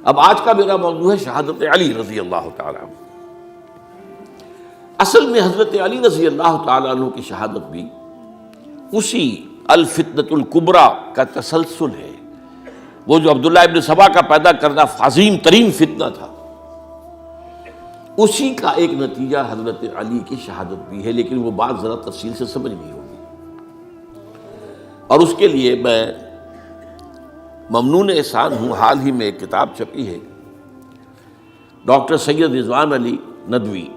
اب آج کا میرا موضوع ہے شہادت علی رضی اللہ تعالیٰ عنہ۔ اصل میں حضرت علی رضی اللہ تعالیٰ عنہ کی شہادت بھی اسی الفتنۃ الکبریٰ کا تسلسل ہے۔ وہ جو عبداللہ ابن سبا کا پیدا کردہ عظیم ترین فتنہ تھا، اسی کا ایک نتیجہ حضرت علی کی شہادت بھی ہے، لیکن وہ بات ذرا تفصیل سے سمجھنی ہوگی، اور اس کے لیے میں ممنون احسان ہوں۔ حال ہی میں ایک کتاب چھپی ہے، ڈاکٹر سید رضوان علی ندوی،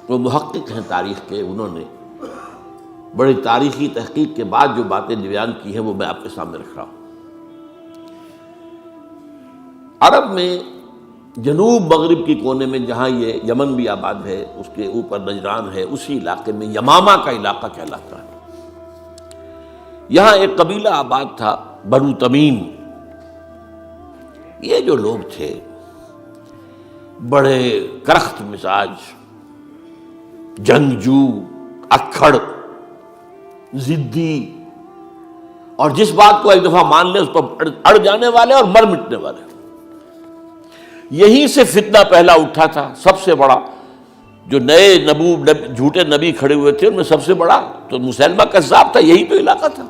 وہ محقق ہیں تاریخ کے، انہوں نے بڑی تاریخی تحقیق کے بعد جو باتیں بیان کی ہیں وہ میں آپ کے سامنے رکھ رہا ہوں۔ عرب میں جنوب مغرب کی کونے میں، جہاں یہ یمن بھی آباد ہے، اس کے اوپر نجران ہے، اسی علاقے میں یمامہ کا علاقہ کہلاتا ہے۔ یہاں ایک قبیلہ آباد تھا، بنو تمیم۔ یہ جو لوگ تھے بڑے کرخت مزاج، جنگجو، اکھڑ، ضدی، اور جس بات کو ایک دفعہ مان لے اس پر اڑ جانے والے اور مر مٹنے والے۔ یہیں سے فتنہ پہلا اٹھا تھا، سب سے بڑا جو نئے جھوٹے نبی کھڑے ہوئے تھے ان میں سب سے بڑا تو مسیلمہ کذاب تھا، یہی تو علاقہ تھا،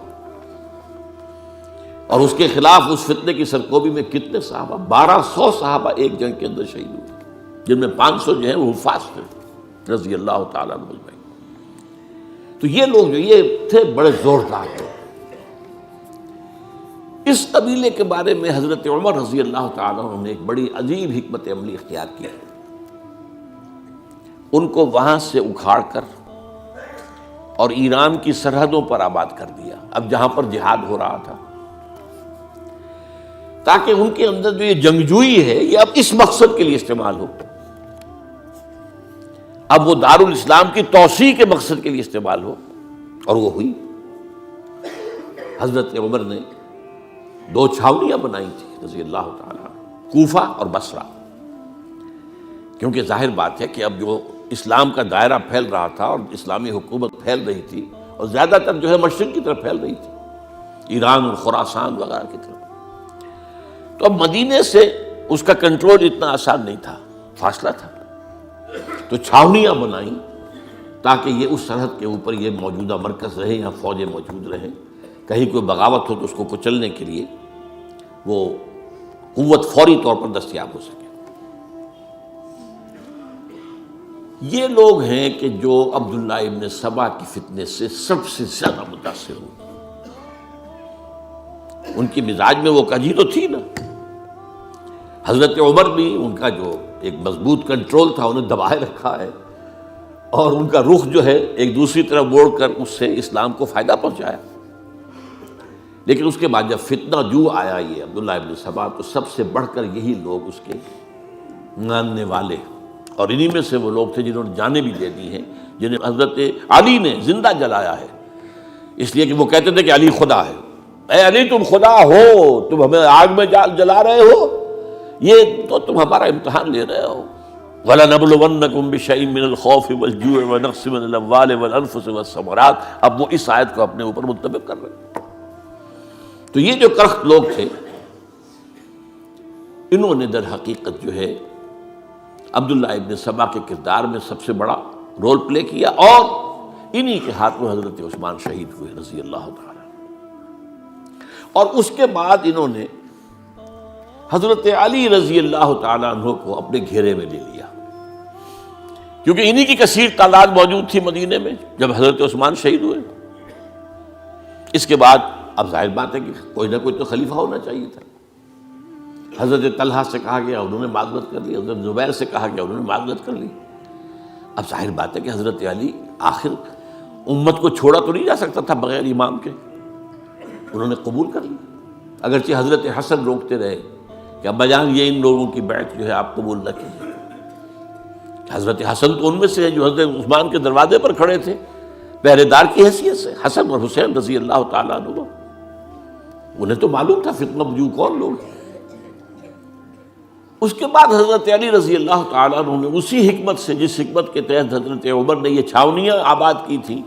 اور اس کے خلاف اس فتنے کی سرکوبی میں کتنے صحابہ، 1200 صحابہ ایک جنگ کے اندر شہید ہوئے، جن میں 500 جو ہیں وہ حفاظ تھے رضی اللہ تعالیٰ عنہ اجمعین۔ تو یہ لوگ جو یہ تھے بڑے زوردار تھے۔ اس قبیلے کے بارے میں حضرت عمر رضی اللہ تعالیٰ عنہ نے ایک بڑی عجیب حکمت عملی اختیار کی۔ ان کو وہاں سے اکھاڑ کر اور ایران کی سرحدوں پر آباد کر دیا، اب جہاں پر جہاد ہو رہا تھا، تاکہ ان کے اندر جو یہ جنگجوئی ہے یہ اب اس مقصد کے لیے استعمال ہو، اب وہ دارالاسلام کی توسیع کے مقصد کے لیے استعمال ہو، اور وہ ہوئی۔ حضرت عمر نے 2 چھاونیاں بنائی تھی رضی اللہ تعالیٰ عنہ، کوفہ اور بصرہ، کیونکہ ظاہر بات ہے کہ اب جو اسلام کا دائرہ پھیل رہا تھا اور اسلامی حکومت پھیل رہی تھی، اور زیادہ تر جو ہے مشرق کی طرف پھیل رہی تھی، ایران اور خراسان وغیرہ کی طرف، تو اب مدینے سے اس کا کنٹرول اتنا آسان نہیں تھا، فاصلہ تھا، تو چھاونیاں بنائیں تاکہ یہ اس سرحد کے اوپر یہ موجودہ مرکز رہے، یہاں فوجیں موجود رہیں، کہیں کوئی بغاوت ہو تو اس کو کچلنے کے لیے وہ قوت فوری طور پر دستیاب ہو سکے۔ یہ لوگ ہیں کہ جو عبداللہ ابن سبا کی فتنے سے سب سے زیادہ متاثر ہوئے۔ ان کی مزاج میں وہ کجی تو تھی نا، حضرت عمر بھی ان کا جو ایک مضبوط کنٹرول تھا انہیں دبائے رکھا ہے، اور ان کا رخ جو ہے ایک دوسری طرف موڑ کر اس سے اسلام کو فائدہ پہنچایا۔ لیکن اس کے بعد جب فتنہ جو آیا یہ عبداللہ ابن سبا، تو سب سے بڑھ کر یہی لوگ اس کے ماننے والے، اور انہی میں سے وہ لوگ تھے جنہوں نے جانیں بھی دے دی ہیں، جنہیں حضرت علی نے زندہ جلایا ہے، اس لیے کہ وہ کہتے تھے کہ علی خدا ہے۔ اے علی تم خدا ہو، تم ہمیں آگ میں جلا رہے ہو، یہ تو تم ہمارا امتحان لے رہے ہو۔ وَلَنَبْلُوَنَّكُمْ بِشَيْءٍ مِّنَ الْخَوْفِ وَالْجُوعِ وَنَقْصٍ مِّنَ الْأَمْوَالِ وَالْأَنفُسِ وَالثَّمَرَاتِ۔ اب وہ اس آیت کو اپنے اوپر منطبق کر رہے ہیں۔ تو یہ جو کرخت لوگ تھے، انہوں نے در حقیقت جو ہے عبداللہ ابن سبا کے کردار میں سب سے بڑا رول پلے کیا، اور انہی کے ہاتھوں حضرت عثمان شہید ہوئے رضی اللہ تعالیٰ۔ اور اس کے بعد انہوں نے حضرت علی رضی اللہ تعالیٰ عنہ کو اپنے گھیرے میں لے لیا، کیونکہ انہی کی کثیر تعداد موجود تھی مدینے میں جب حضرت عثمان شہید ہوئے۔ اس کے بعد اب ظاہر بات ہے کہ کوئی نہ کوئی تو خلیفہ ہونا چاہیے تھا۔ حضرت طلحہ سے کہا گیا، انہوں نے معذرت کر لی، حضرت زبیر سے کہا گیا، انہوں نے معذرت کر لی۔ اب ظاہر بات ہے کہ حضرت علی آخر امت کو چھوڑا تو نہیں جا سکتا تھا بغیر امام کے، انہوں نے قبول کر لی، اگرچہ حضرت حسن روکتے رہے کہ ابا جان یہ ان لوگوں کی بیعت جو ہے آپ قبول نہ کیجیے۔ حضرت حسن تو ان میں سے ہیں جو حضرت عثمان کے دروازے پر کھڑے تھے پہرے دار کی حیثیت سے، حسن اور حسین رضی اللہ تعالیٰ عنہ، انہیں تو معلوم تھا فتنہ جو کون لوگ ہیں۔ اس کے بعد حضرت علی رضی اللہ تعالیٰ عنہ نے اسی حکمت سے، جس حکمت کے تحت حضرت عمر نے یہ چھاونیاں آباد کی تھی،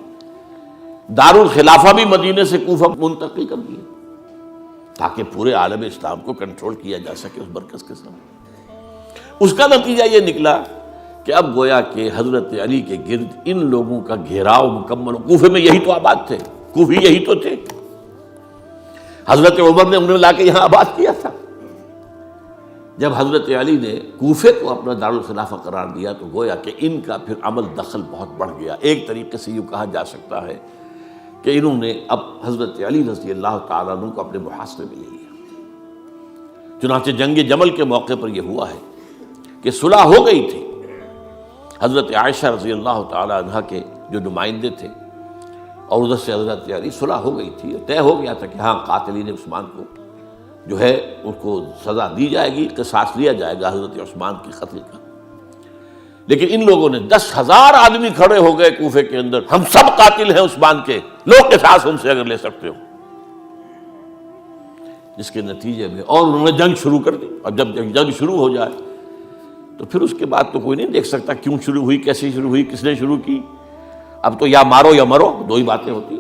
دارالخلافہ بھی مدینے سے کوفہ منتقل کر دیا، تاکہ پورے عالم اسلام کو کنٹرول کیا جا سکے اس مرکز کے ساتھ۔ اس کا نتیجہ یہ نکلا کہ اب گویا کہ حضرت علی کے گرد ان لوگوں کا گھیراؤ مکمل، کوفے میں یہی تو آباد تھے، کوفی یہی تو تھے، حضرت عمر نے انہیں لا کے یہاں آباد کیا تھا۔ جب حضرت علی نے کوفے کو اپنا دارالخلافہ قرار دیا تو گویا کہ ان کا پھر عمل دخل بہت بڑھ گیا۔ ایک طریقے سے یہ کہا جا سکتا ہے کہ انہوں نے اب حضرت علی رضی اللہ تعالیٰ عنہ کو اپنے محاصرے میں لے لیا۔ چنانچہ جنگ جمل کے موقع پر یہ ہوا ہے کہ صلح ہو گئی تھی، حضرت عائشہ رضی اللہ تعالیٰ عنہ کے جو نمائندے تھے اور ادھر سے حضرت علی، صلح ہو گئی تھی، طے ہو گیا تھا کہ ہاں قاتلین عثمان کو جو ہے ان کو سزا دی جائے گی، قصاص لیا جائے گا حضرت عثمان کی قتل کا۔ لیکن ان لوگوں نے 10,000 آدمی کھڑے ہو گئے کوفے کے اندر، ہم سب قاتل ہیں عثمان کے، لوگ قصاص ہم سے اگر لے سکتے ہو، جس کے نتیجے میں اور انہوں نے جنگ شروع کر دی۔ اور جب جنگ شروع ہو جائے تو پھر اس کے بعد تو کوئی نہیں دیکھ سکتا کیوں شروع ہوئی، کیسے شروع ہوئی، کس نے شروع کی۔ اب تو یا مارو یا مرو، دو ہی باتیں ہوتی۔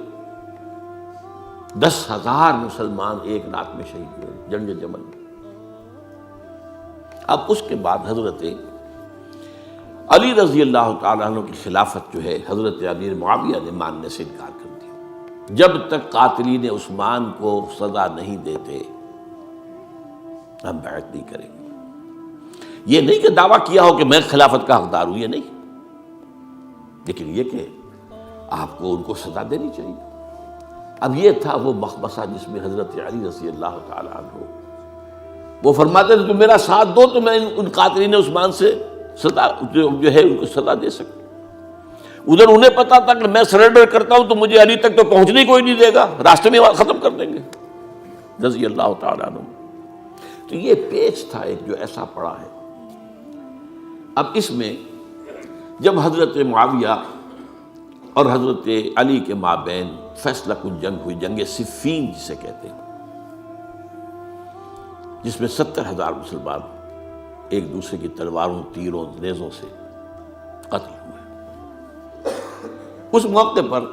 10,000 مسلمان ایک رات میں شہید ہوئے جنگ جمل میں۔ اب اس کے بعد حضرت علی رضی اللہ تعالیٰ عنہ کی خلافت جو ہے حضرت امیر معاویہ نے ماننے سے انکار کر دیا۔ جب تک قاتلین عثمان کو سزا نہیں دیتے ہم بیعت نہیں کریں گے۔ یہ نہیں کہ دعویٰ کیا ہو کہ میں خلافت کا حقدار ہوں، یہ نہیں، لیکن یہ کہ آپ کو ان کو سزا دینی چاہیے۔ اب یہ تھا وہ مخمصہ جس میں حضرت علی رضی اللہ تعالیٰ عنہ وہ فرماتے تھے تم میرا ساتھ دو تو میں ان قاتلین عثمان سے سزا جو ہے ان کو سزا دے سکتا۔ ادھر انہیں پتا تھا کہ میں سرنڈر کرتا ہوں تو مجھے علی تک تو پہنچنے کوئی نہیں دے گا، راستے میں ختم کر دیں گے رضی اللہ تعالیٰ عنہ۔ تو یہ پیچ تھا ایک جو ایسا پڑا ہے۔ اب اس میں جب حضرت معاویہ اور حضرت علی کے مابین فیصلہ کن جنگ ہوئی، جنگ صفین جسے کہتے ہیں، جس میں 70,000 مسلمان ایک دوسرے کی تلواروں، تیروں، نیزوں سے قتل ہوئے۔ اس موقع پر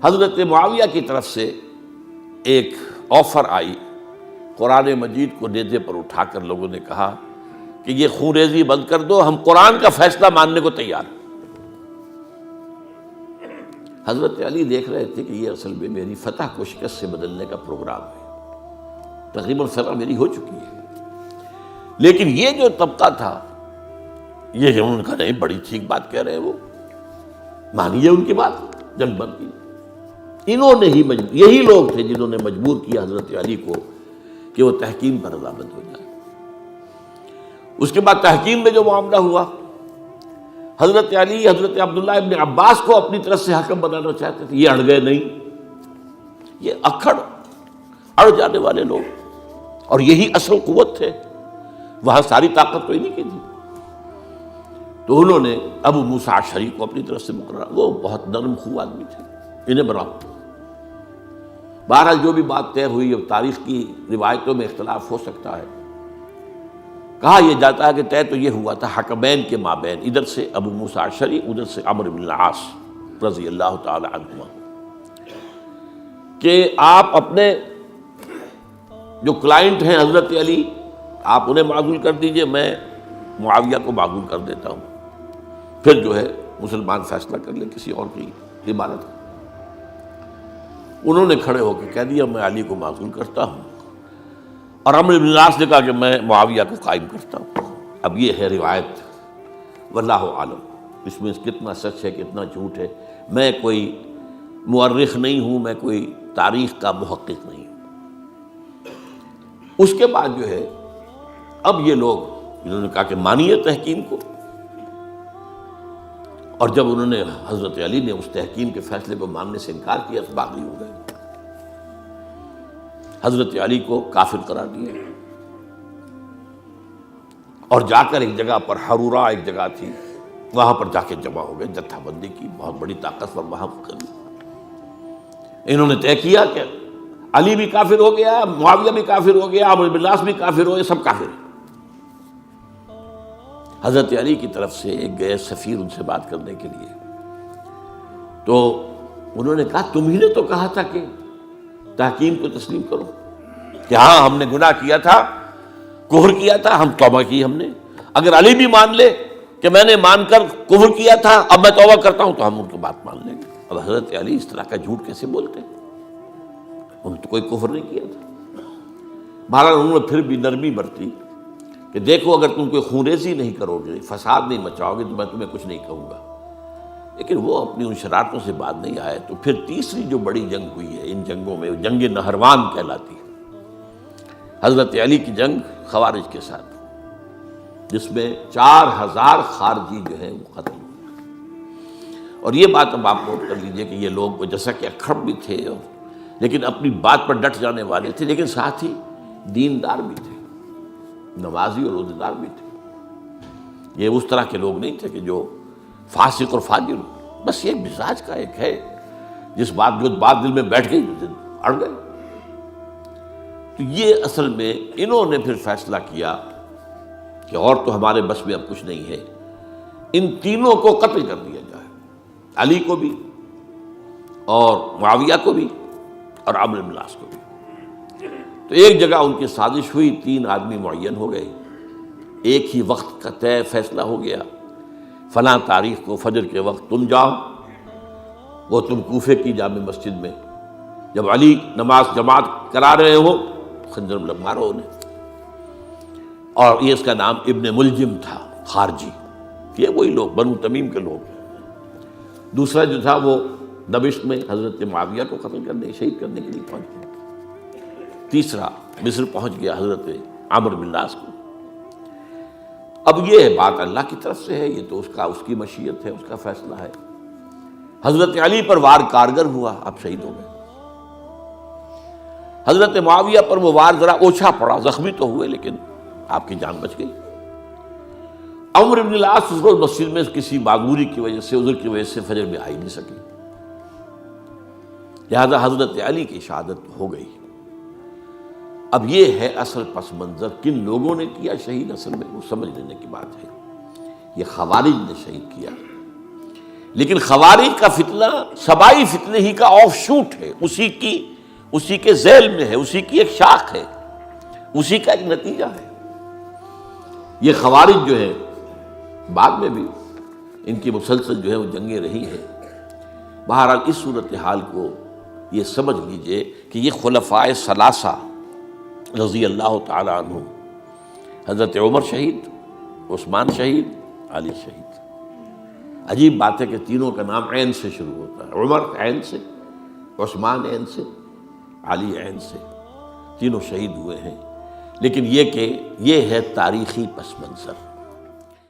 حضرت معاویہ کی طرف سے ایک آفر آئی، قرآن مجید کو نیزے پر اٹھا کر لوگوں نے کہا کہ یہ خون ریزی بند کر دو، ہم قرآن کا فیصلہ ماننے کو تیار ہیں۔ حضرت علی دیکھ رہے تھے کہ یہ اصل میں میری فتح کو شکست سے بدلنے کا پروگرام ہے، تقریباً فتح میری ہو چکی ہے، لیکن یہ جو طبقہ تھا یہ انہوں نے کہا نہیں بڑی ٹھیک بات کہہ رہے ہیں وہ، مانیے ان کی بات، جنگ بند کی۔ انہوں نے ہی یہی لوگ تھے جنہوں نے مجبور کیا حضرت علی کو کہ وہ تحکیم پر رضامند ہو جائے۔ اس کے بعد تحکیم میں جو معاملہ ہوا، حضرت علی حضرت عبداللہ ابن عباس کو اپنی طرف سے حکم بنانا چاہتے تھے، یہ اڑ گئے نہیں، یہ اڑ جانے والے لوگ، اور یہی اصل قوت تھے، وہاں ساری طاقت کوئی نہیں کی تھی۔ تو انہوں نے ابو موسیٰ اشعری کو اپنی طرف سے مقررہ، وہ بہت نرم خو آدمی تھے، انہیں بناؤ۔ بہرحال جو بھی بات طے ہوئی، اب تاریخ کی روایتوں میں اختلاف ہو سکتا ہے، کہا یہ جاتا ہے کہ طے تو یہ ہوا تھا حکمین کے مابین، ادھر سے ابو موسیٰ اشعری، ادھر سے عمرو بن العاص رضی اللہ تعالی عنہما، کہ آپ اپنے جو کلائنٹ ہیں حضرت علی آپ انہیں معزول کر دیجئے، میں معاویہ کو معزول کر دیتا ہوں، پھر جو ہے مسلمان فیصلہ کر لیں کسی اور کی عبادت۔ انہوں نے کھڑے ہو کے کہہ دیا میں علی کو معزول کرتا ہوں، اور عمرو بن العاص نے کہا کہ میں معاویہ کو قائم کرتا ہوں۔ اب یہ ہے روایت، واللہ عالم اس میں کتنا سچ ہے کتنا جھوٹ ہے، میں کوئی مورخ نہیں ہوں، میں کوئی تاریخ کا محقق نہیں ہوں۔ اس کے بعد جو ہے اب یہ لوگ انہوں نے کہا کہ مانیے تحکیم کو، اور جب انہوں نے حضرت علی نے اس تحکیم کے فیصلے کو ماننے سے انکار کیا تو باغی ہو گئے، حضرت علی کو کافر قرار دیا، اور جا کر ایک جگہ پر حرورہ ایک جگہ تھی وہاں پر جا کے جمع ہو گئے، جتھا بندی کی، بہت بڑی طاقت پر وہاں کری۔ انہوں نے طے کیا کہ علی بھی کافر ہو گیا، معاویہ بھی کافر ہو گیا، عمرو بن العاص بھی کافر ہو گئے، سب کافر ہیں۔ حضرت علی کی طرف سے ایک گئے سفیر ان سے بات کرنے کے لیے، تو انہوں نے کہا تم ہی نے تو کہا تھا کہ تحکیم کو تسلیم کرو، کہ ہاں ہم نے گناہ کیا تھا، کفر کیا تھا، ہم توبہ کی ہم نے۔ اگر علی بھی مان لے کہ میں نے مان کر کفر کیا تھا، اب میں توبہ کرتا ہوں، تو ہم ان کی بات مان لیں گے۔ اب حضرت علی اس طرح کا جھوٹ کیسے بولتے ہیں؟ انہوں نے تو کوئی کفر نہیں کیا تھا۔ بہرحال انہوں نے پھر بھی نرمی برتی کہ دیکھو اگر تم کوئی خونریزی نہیں کرو گے، فساد نہیں مچاؤ گے، تو میں تمہیں کچھ نہیں کہوں گا۔ لیکن وہ اپنی ان شرارتوں سے بعد نہیں آئے۔ تو پھر تیسری جو بڑی جنگ ہوئی ہے ان جنگوں میں، جنگ نہروان کہلاتی ہے، حضرت علی کی جنگ خوارج کے ساتھ، جس میں 4000 خارجی جو ہیں وہ ختم ہوئے۔ اور یہ بات اب آپ نوٹ کر لیجئے کہ یہ لوگ جیسا کہ اکھڑ بھی تھے لیکن اپنی بات پر ڈٹ جانے والے تھے، لیکن ساتھ ہی دیندار بھی تھے، نمازی اور روزہ دار بھی تھے۔ یہ اس طرح کے لوگ نہیں تھے کہ جو فاسق اور فاجر ہو، بس یہ مزاج کا ایک ہے، جو بات دل میں بیٹھ گئی اڑ گئے۔ تو یہ اصل میں انہوں نے پھر فیصلہ کیا کہ اور تو ہمارے بس میں اب کچھ نہیں ہے، ان تینوں کو قتل کر دیا جائے، علی کو بھی اور معاویہ کو بھی اور عمرو بن العاص کو بھی۔ تو ایک جگہ ان کی سازش ہوئی، 3 آدمی معین ہو گئے، ایک ہی وقت کا طے فیصلہ ہو گیا، فلاں تاریخ کو فجر کے وقت تم جاؤ، وہ تم کوفے کی جامع مسجد میں، جب علی نماز جماعت کرا رہے ہو خنجر مارو انہیں۔ اور یہ اس کا نام ابن ملجم تھا، خارجی، یہ وہی لوگ بنو تمیم کے لوگ۔ دوسرا جو تھا وہ دمشق میں حضرت معاویہ کو قتل کرنے، شہید کرنے کے لیے پہنچ گیا۔ تیسرا مصر پہنچ گیا حضرت عمرو بن العاص کو۔ اب یہ بات اللہ کی طرف سے ہے، یہ تو اس کی مشیت ہے، اس کا فیصلہ ہے۔ حضرت علی پر وار کارگر ہوا، اب شہید ہو گئے۔ حضرت معاویہ پر وہ وار ذرا اوچھا پڑا، زخمی تو ہوئے لیکن آپ کی جان بچ گئی۔ عمرو بن العاص اس روز مسجد میں کسی معذوری کی وجہ سے، عذر کی وجہ سے فجر میں آئی نہیں سکی، لہذا حضرت علی کی شہادت ہو گئی۔ اب یہ ہے اصل پس منظر، کن لوگوں نے کیا شہید، اصل میں وہ سمجھ لینے کی بات ہے۔ یہ خوارج نے شہید کیا، لیکن خوارج کا فتنہ سبائی فتنے ہی کا آف شوٹ ہے، اسی کے ذیل میں ہے، اسی کی ایک شاخ ہے، اسی کا ایک نتیجہ ہے۔ یہ خوارج جو ہے بعد میں بھی ان کی مسلسل جو ہے وہ جنگیں رہی ہیں۔ بہرحال اس صورتحال کو یہ سمجھ لیجئے کہ یہ خلفائے ثلاثہ رضی اللہ تعالی عنہ، حضرت عمر شہید، عثمان شہید، علی شہید۔ عجیب بات ہے کہ تینوں کا نام عین سے شروع ہوتا ہے، عمر عین سے، عثمان عین سے، علی عین سے، تینوں شہید ہوئے ہیں۔ لیکن یہ کہ یہ ہے تاریخی پس منظر۔